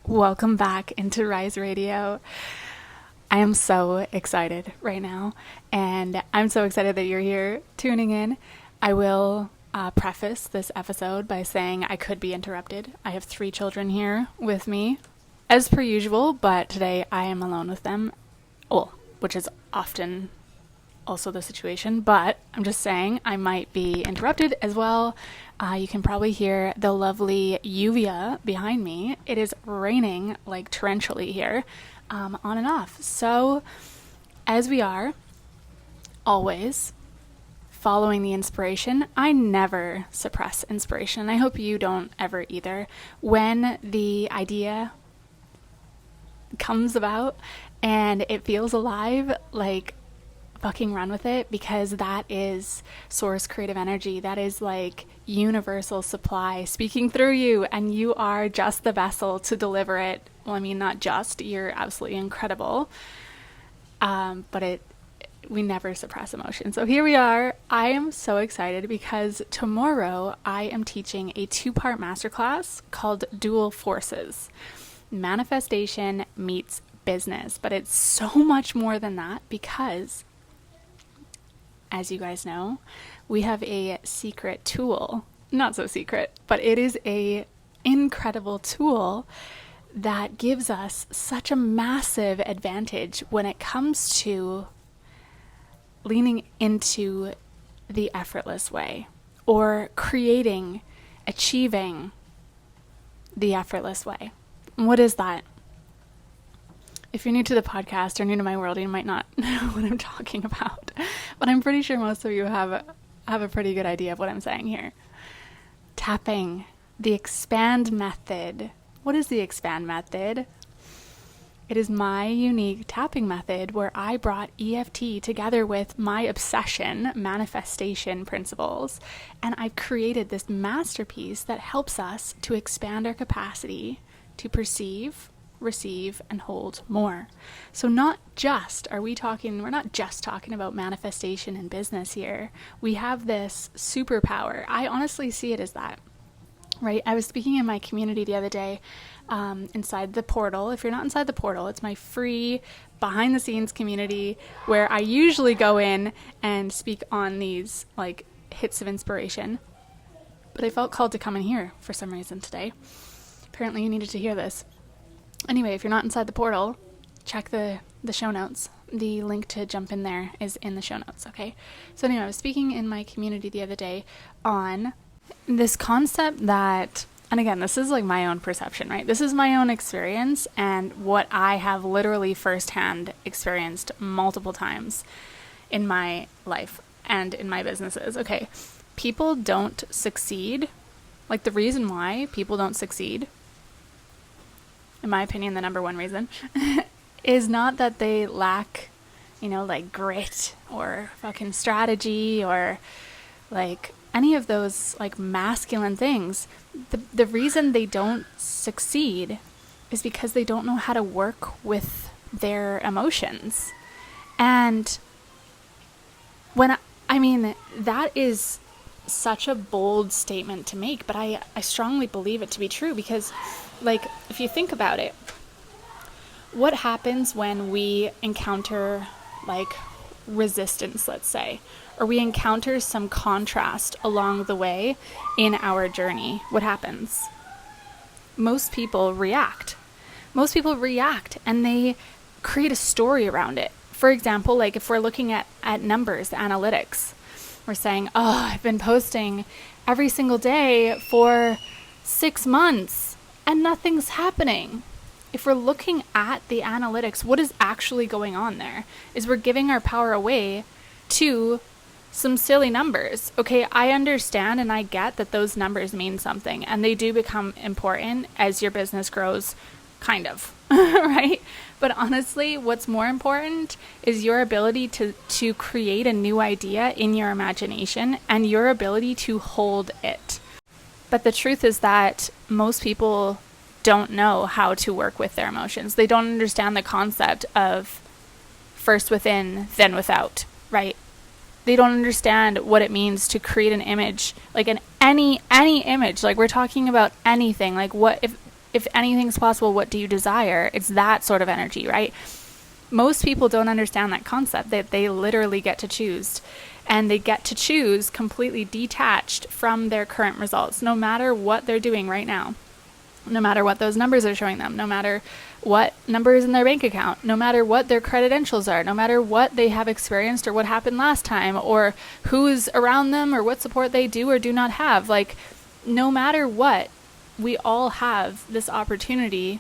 Welcome back into Rise Radio. I am so excited right now, and I'm so excited that you're here tuning in. I will preface this episode by saying I could be interrupted. I have 3 children here with me, as per usual, but today I am alone with them, which is often also the situation, but I'm just saying I might be interrupted as well. You can probably hear the lovely Uvia behind me. It is raining like torrentially here, on and off. So, as we are always following the inspiration, I never suppress inspiration. I hope you don't ever either. When the idea comes about and it feels alive, like, fucking run with it, because that is source creative energy. That is like universal supply speaking through you, and you are just the vessel to deliver it. Well, I mean, not just, you're absolutely incredible, but we never suppress emotion. So here we are. I am so excited because tomorrow I am teaching a 2-part masterclass called Dual Forces: Manifestation meets business. But it's so much more than that, because as you guys know, we have a secret tool. Not so secret, but it is a incredible tool that gives us such a massive advantage when it comes to leaning into the effortless way, or achieving the effortless way. And what is that? If you're new to the podcast or new to my world, you might not know what I'm talking about, but I'm pretty sure most of you have a pretty good idea of what I'm saying here. Tapping, the expand method. What is the expand method? It is my unique tapping method where I brought EFT together with my obsession, manifestation principles, and I've created this masterpiece that helps us to expand our capacity to perceive, receive, and hold more. So we're not just talking about manifestation in business here. We have this superpower. I honestly see it as that, right? I was speaking in my community the other day, inside the portal. If you're not inside the portal, it's my free behind the scenes community where I usually go in and speak on these like hits of inspiration, but I felt called to come in here for some reason today. Apparently you needed to hear this. Anyway, if you're not inside the portal, check the show notes. The link to jump in there is in the show notes, okay? So anyway, I was speaking in my community the other day on this concept that, and again, this is like my own perception, right? This is my own experience and what I have literally firsthand experienced multiple times in my life and in my businesses. Okay, people don't succeed. Like, the reason why people don't succeed, in my opinion, the number one reason, is not that they lack, like grit or fucking strategy or like any of those like masculine things. The reason they don't succeed is because they don't know how to work with their emotions. And that is such a bold statement to make, but I strongly believe it to be true, because like, if you think about it, what happens when we encounter like resistance, let's say, or we encounter some contrast along the way in our journey? What happens? Most people react and they create a story around it. For example, like if we're looking at numbers, analytics, we're saying, I've been posting every single day for 6 months and nothing's happening. If we're looking at the analytics, what is actually going on there is we're giving our power away to some silly numbers. Okay, I understand and I get that those numbers mean something, and they do become important as your business grows, kind of, right? But honestly, what's more important is your ability to create a new idea in your imagination and your ability to hold it. But the truth is that most people don't know how to work with their emotions. They don't understand the concept of first within, then without, right? They don't understand what it means to create an image, like any image. Like, we're talking about anything. Like, what if if anything's possible, what do you desire? It's that sort of energy, right? Most people don't understand that concept, that they literally get to choose. And they get to choose completely detached from their current results, no matter what they're doing right now, no matter what those numbers are showing them, no matter what numbers in their bank account, no matter what their credentials are, no matter what they have experienced or what happened last time, or who's around them or what support they do or do not have. Like, no matter what, we all have this opportunity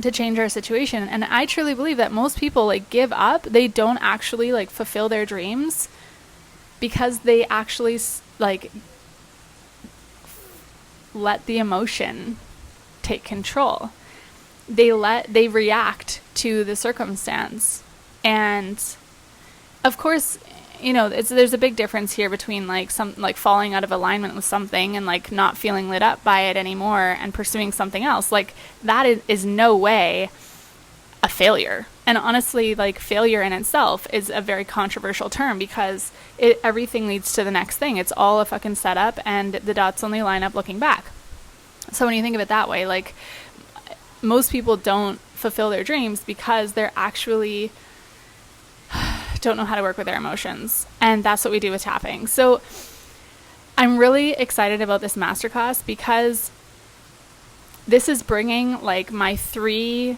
to change our situation. And I truly believe that most people like give up. They don't actually like fulfill their dreams because they actually like let the emotion take control. They react to the circumstance. And of course, you know, there's a big difference here between like falling out of alignment with something and like not feeling lit up by it anymore and pursuing something else. Like that is no way a failure. And honestly, like failure in itself is a very controversial term because everything leads to the next thing. It's all a fucking setup and the dots only line up looking back. So when you think of it that way, like most people don't fulfill their dreams because they're actually don't know how to work with their emotions. And that's what we do with tapping. So I'm really excited about this masterclass because this is bringing like my 3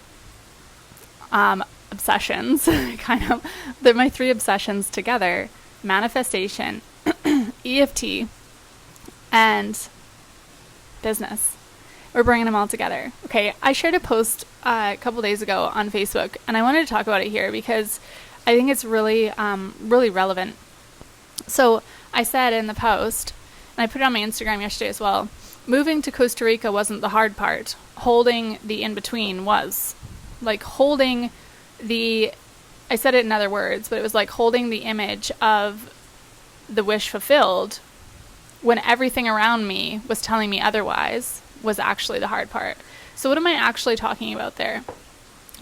obsessions, kind of my 3 obsessions together: manifestation, EFT, and business. We're bringing them all together. Okay, I shared a post a couple days ago on Facebook, and I wanted to talk about it here because I think it's really, really relevant. So I said in the post, and I put it on my Instagram yesterday as well, moving to Costa Rica wasn't the hard part. Holding the in-between was. Like holding I said it in other words, but it was like holding the image of the wish fulfilled when everything around me was telling me otherwise was actually the hard part. So what am I actually talking about there?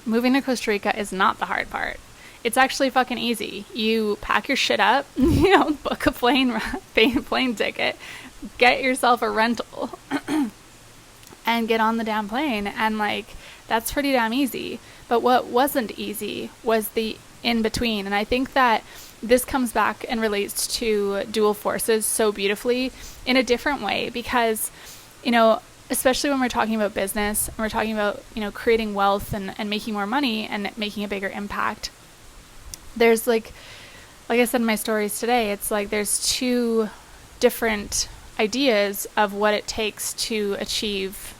Moving to Costa Rica is not the hard part. It's actually fucking easy. You pack your shit up, you know, book a plane ticket, get yourself a rental, and get on the damn plane. And like, that's pretty damn easy. But what wasn't easy was the in-between. And I think that this comes back and relates to dual forces so beautifully in a different way because, you know, especially when we're talking about business and we're talking about, you know, creating wealth and making more money and making a bigger impact. There's like I said in my stories today, it's like there's 2 different ideas of what it takes to achieve,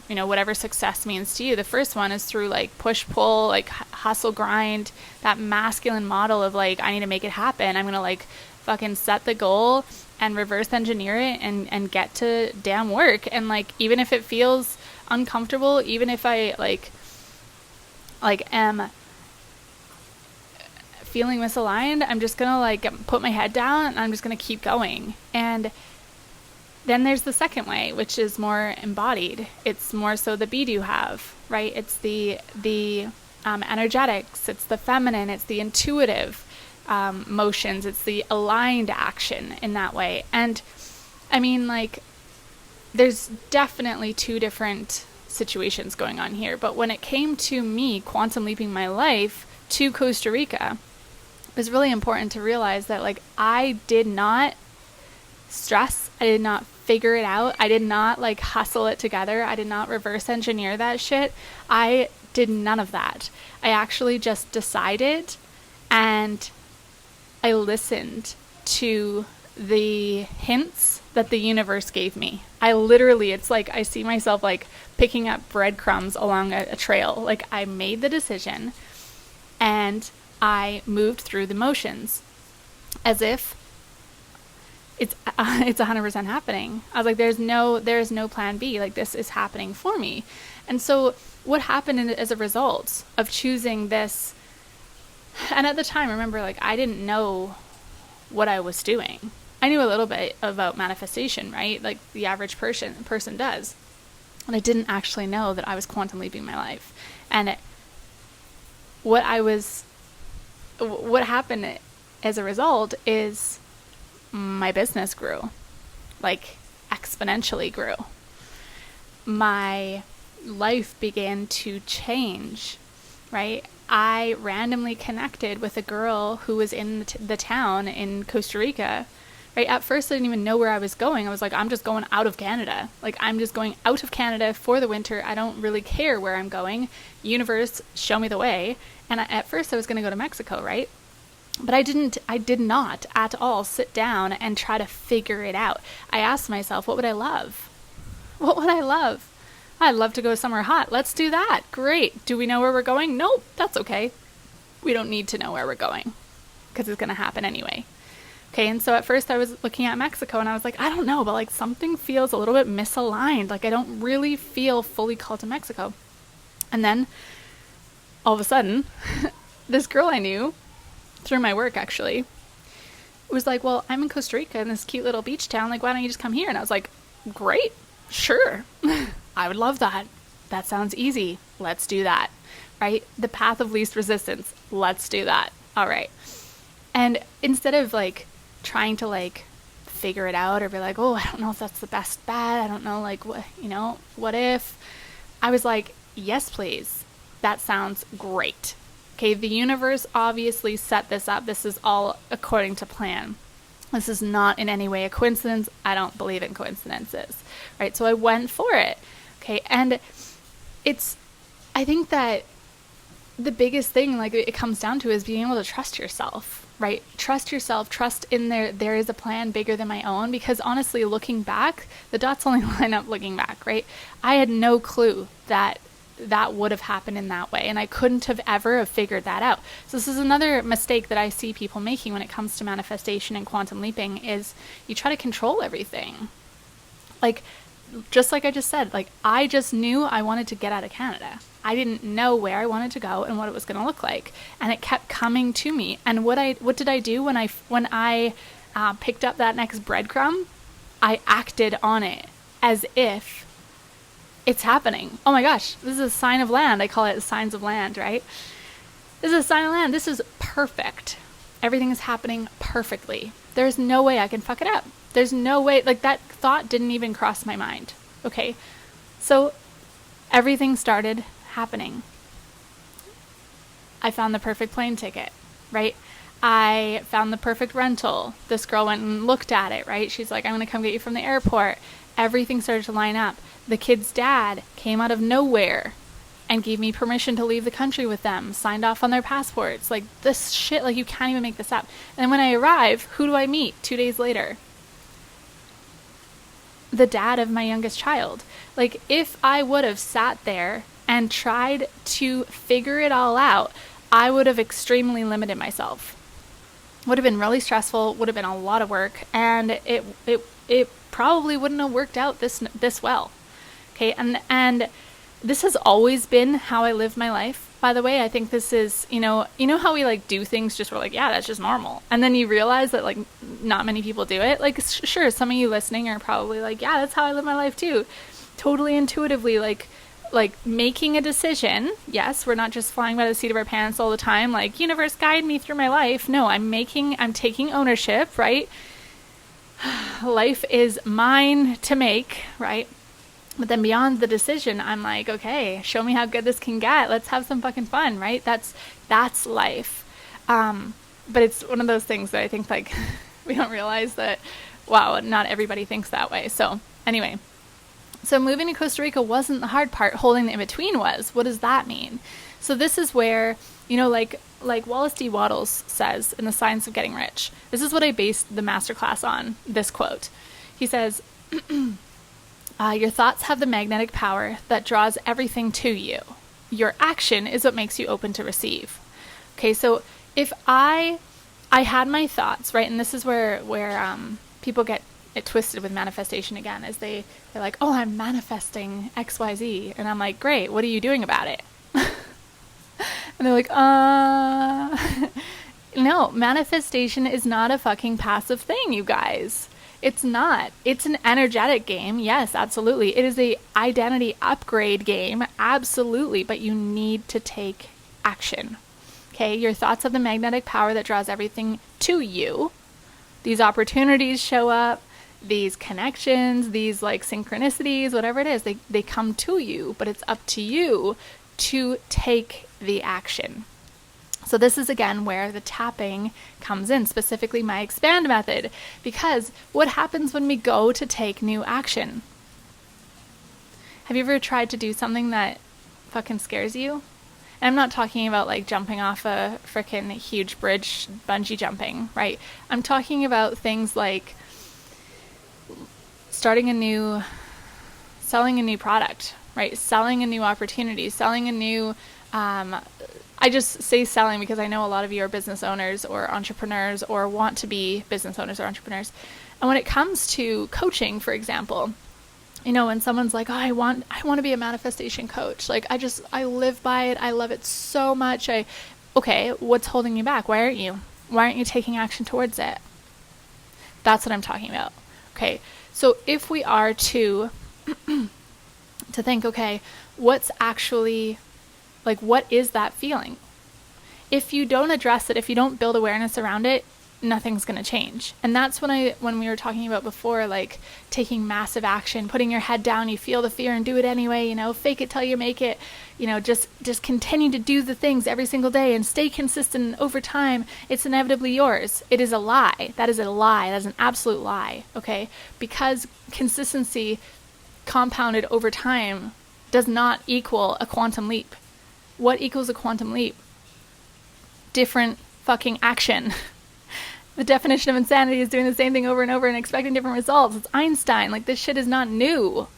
you know, whatever success means to you. The first one is through like push pull, like hustle grind, that masculine model of like, I need to make it happen. I'm going to like fucking set the goal and reverse engineer it and get to damn work. And like, even if it feels uncomfortable, even if I like am feeling misaligned, I'm just gonna like put my head down and I'm just gonna keep going. And then there's the second way, which is more embodied. It's more so the be do have, right? It's the energetics, it's the feminine, it's the intuitive motions, it's the aligned action in that way. And I mean, like, there's definitely 2 different situations going on here. But when it came to me quantum leaping my life to Costa Rica, it was really important to realize that like I did not stress, I did not figure it out, I did not like hustle it together, I did not reverse engineer that shit. I did none of that. I actually just decided and I listened to the hints that the universe gave me. I literally, it's like I see myself like picking up breadcrumbs along a trail. Like I made the decision and I moved through the motions as if it's 100% happening. I was like, there's no plan B. Like this is happening for me. And so what happened as a result of choosing this? And at the time, remember, like I didn't know what I was doing. I knew a little bit about manifestation, right? Like the average person does. And I didn't actually know that I was quantum leaping my life. And what happened as a result is my business grew, like exponentially grew. My life began to change, right? I randomly connected with a girl who was in the town in Costa Rica, right? At first, I didn't even know where I was going. I was like, I'm just going out of Canada. Like, I'm just going out of Canada for the winter. I don't really care where I'm going. Universe, show me the way. And at first, I was going to go to Mexico, right? But I did not at all sit down and try to figure it out. I asked myself, what would I love? What would I love? I'd love to go somewhere hot. Let's do that. Great. Do we know where we're going? Nope. That's okay. We don't need to know where we're going because it's going to happen anyway. Okay, and so at first I was looking at Mexico and I was like, I don't know, but like something feels a little bit misaligned. Like I don't really feel fully called to Mexico. And then all of a sudden, this girl I knew through my work actually was like, well, I'm in Costa Rica in this cute little beach town. Like, why don't you just come here? And I was like, great, sure. I would love that. That sounds easy. Let's do that, right? The path of least resistance. Let's do that. All right. And instead of like trying to like figure it out or be like, oh, I don't know if that's the best bet. I don't know, like, what, what if? I was like, yes, please. That sounds great. Okay, the universe obviously set this up. This is all according to plan. This is not in any way a coincidence. I don't believe in coincidences, right? So I went for it. Okay, and I think that the biggest thing, like, it comes down to is being able to trust yourself, right? Trust yourself, trust in there is a plan bigger than my own, because honestly, looking back, the dots only line up looking back, right? I had no clue that would have happened in that way, and I couldn't have ever figured that out. So this is another mistake that I see people making when it comes to manifestation and quantum leaping, is you try to control everything. Like, just like I just said, like, I just knew I wanted to get out of Canada. I didn't know where I wanted to go and what it was going to look like, and it kept coming to me. And what did I do when I picked up that next breadcrumb? I acted on it as if it's happening. Oh my gosh, this is a sign of land. I call it signs of land, right? This is a sign of land. This is perfect. Everything is happening perfectly. There's no way I can fuck it up. There's no way, like, that thought didn't even cross my mind. Okay, so everything started happening. I found the perfect plane ticket, right? I found the perfect rental. This girl went and looked at it, right? She's like, I'm going to come get you from the airport. Everything started to line up. The kid's dad came out of nowhere and gave me permission to leave the country with them, signed off on their passports. Like, this shit, like, you can't even make this up. And when I arrive, who do I meet 2 days later? The dad of my youngest child. Like, if I would have sat there and tried to figure it all out, I would have extremely limited myself. Would have been really stressful, would have been a lot of work, and it probably wouldn't have worked out this well. Okay, and this has always been how I live my life. By the way, I think this is, you know how we like do things just, we're like, yeah, that's just normal. And then you realize that like not many people do it. Like, sure, some of you listening are probably like, yeah, that's how I live my life too. Totally intuitively, like making a decision. Yes, we're not just flying by the seat of our pants all the time. Like, universe, guide me through my life. No, I'm taking ownership, right? Life is mine to make, right? But then beyond the decision, I'm like, okay, show me how good this can get. Let's have some fucking fun, right? That's life. But it's one of those things that I think, like, we don't realize that, wow, not everybody thinks that way. So anyway, so moving to Costa Rica wasn't the hard part. Holding the in-between was. What does that mean? So this is where, like Wallace D. Wattles says in The Science of Getting Rich, this is what I based the masterclass on, this quote. He says, your thoughts have the magnetic power that draws everything to you. Your action is what makes you open to receive. Okay, so if I had my thoughts, right, and this is where people get it twisted with manifestation again, is they're like, oh, I'm manifesting XYZ, and I'm like, great, what are you doing about it? And they're like, no, manifestation is not a fucking passive thing, you guys. It's not. It's an energetic game. Yes, absolutely. It is a identity upgrade game. Absolutely. But you need to take action. Okay? Your thoughts have the magnetic power that draws everything to you. These opportunities show up. these connections, these like synchronicities, whatever it is, they come to you, but it's up to you to take the action. So this is again where the tapping comes in, specifically my expand method, because what happens when we go to take new action? Have you ever tried to do something that fucking scares you? And I'm not talking about like jumping off a freaking huge bridge, bungee jumping, right? I'm talking about things like selling a new product, right? Selling a new opportunity, selling a new, I just say selling because I know a lot of you are business owners or entrepreneurs or want to be business owners or entrepreneurs. And when it comes to coaching, for example, when someone's like, oh, I want to be a manifestation coach. Like, I live by it. I love it so much. Okay, what's holding you back? Why aren't you taking action towards it? That's what I'm talking about. Okay. So if we are to think, okay, what's actually, like, what is that feeling? If you don't address it, if you don't build awareness around it, nothing's going to change. And that's when we were talking about before, like taking massive action, putting your head down, you feel the fear and do it anyway, fake it till you make it, just continue to do the things every single day and stay consistent over time. It's inevitably yours. It is a lie. That is a lie. That is an absolute lie. Okay. Because consistency compounded over time does not equal a quantum leap. What equals a quantum leap? Different fucking action. The definition of insanity is doing the same thing over and over and expecting different results. It's Einstein. Like, this shit is not new.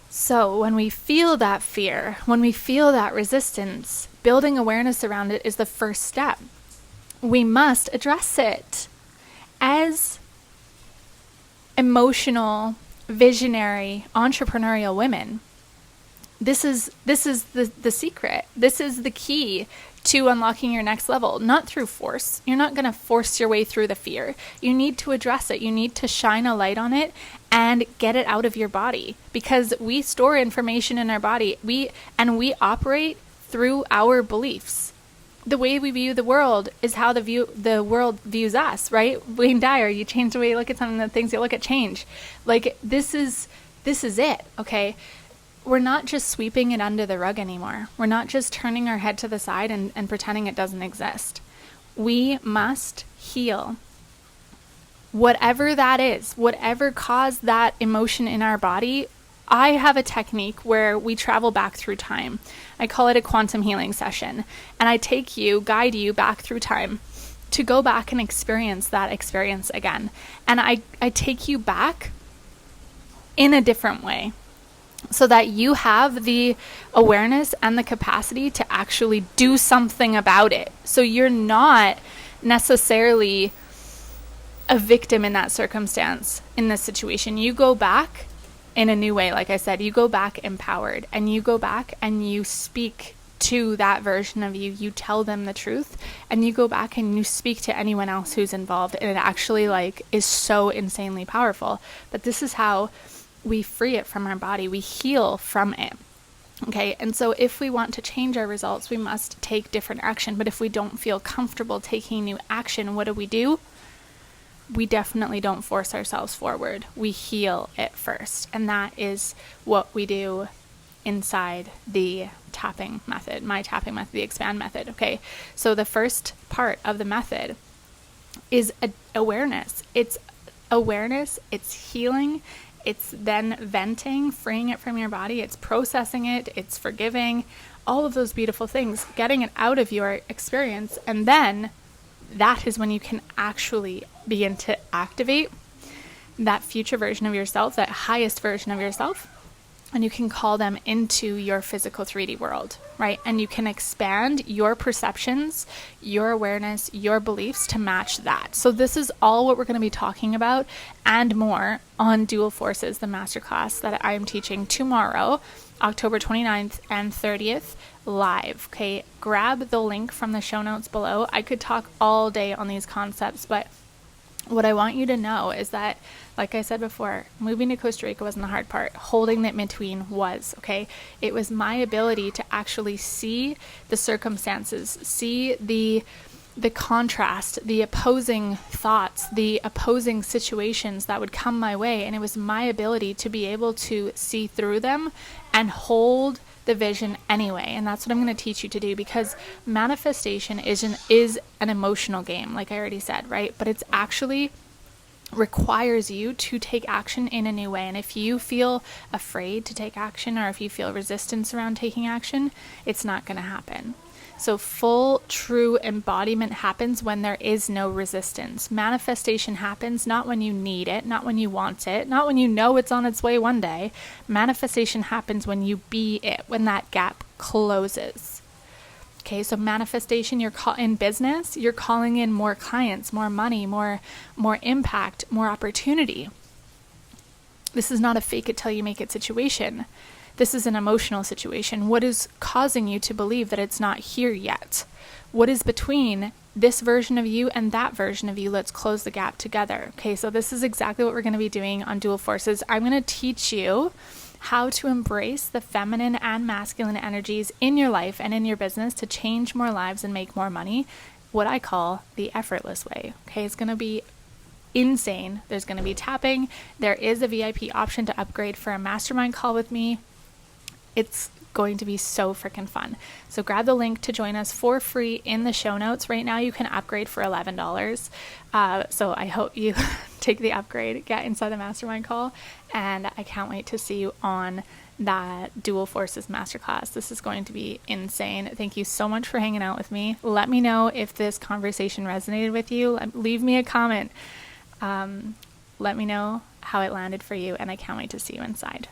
So when we feel that fear, when we feel that resistance, building awareness around it is the first step. We must address it. As emotional, visionary, entrepreneurial women, this is the secret. This is the key to unlocking your next level, not through force. You're not going to force your way through the fear. You need to address it. You need to shine a light on it and get it out of your body, because we store information in our body. We operate through our beliefs. The way we view the world is how the world views us, right? Wayne Dyer, you change the way you look at something, the things you look at change. Like, this is it, okay? We're not just sweeping it under the rug anymore. We're not just turning our head to the side and pretending it doesn't exist. We must heal. Whatever that is, whatever caused that emotion in our body, I have a technique where we travel back through time. I call it a quantum healing session. And I guide you back through time to go back and experience that experience again. And I take you back in a different way, so that you have the awareness and the capacity to actually do something about it. So you're not necessarily a victim in that circumstance, in this situation. You go back in a new way. Like I said, you go back empowered, and you go back and you speak to that version of you. You tell them the truth, and you go back and you speak to anyone else who's involved. And it actually is so insanely powerful. But this is how we free it from our body. We heal from it. Okay. And so if we want to change our results, we must take different action. But if we don't feel comfortable taking new action, what do? We definitely don't force ourselves forward. We heal it first. And that is what we do inside the tapping method, my tapping method, the expand method. Okay. So the first part of the method is awareness. It's awareness. It's healing. It's then venting, freeing it from your body. It's processing it. It's forgiving, all of those beautiful things, getting it out of your experience. And then that is when you can actually begin to activate that future version of yourself, that highest version of yourself. And you can call them into your physical 3D world, right? And you can expand your perceptions, your awareness, your beliefs to match that. So this is all what we're going to be talking about and more on Dual Forces, the masterclass that I am teaching tomorrow, October 29th and 30th, live. Okay, grab the link from the show notes below. I could talk all day on these concepts, but what I want you to know is that, like I said before, moving to Costa Rica wasn't the hard part. Holding it in between was, okay? It was my ability to actually see the circumstances, see the the contrast, the opposing thoughts, the opposing situations that would come my way. And it was my ability to be able to see through them and hold the vision anyway. And that's what I'm going to teach you to do, because manifestation is an emotional game, like I already said, right? But it's actually requires you to take action in a new way. And if you feel afraid to take action, or if you feel resistance around taking action, it's not going to happen. So full, true embodiment happens when there is no resistance. Manifestation happens not when you need it, not when you want it, not when you know it's on its way one day. Manifestation happens when you be it, when that gap closes. Okay, so manifestation, in business, you're calling in more clients, more money, more impact, more opportunity. This is not a fake it till you make it situation. This is an emotional situation. What is causing you to believe that it's not here yet? What is between this version of you and that version of you? Let's close the gap together. Okay, so this is exactly what we're going to be doing on Dual Forces. I'm going to teach you how to embrace the feminine and masculine energies in your life and in your business to change more lives and make more money, what I call the effortless way. Okay, it's going to be insane. There's going to be tapping. There is a VIP option to upgrade for a mastermind call with me. It's going to be so freaking fun. So grab the link to join us for free in the show notes. Right now you can upgrade for $11. So I hope you take the upgrade, get inside the mastermind call, and I can't wait to see you on that Dual Forces Masterclass. This is going to be insane. Thank you so much for hanging out with me. Let me know if this conversation resonated with you. Leave me a comment. Let me know how it landed for you, and I can't wait to see you inside.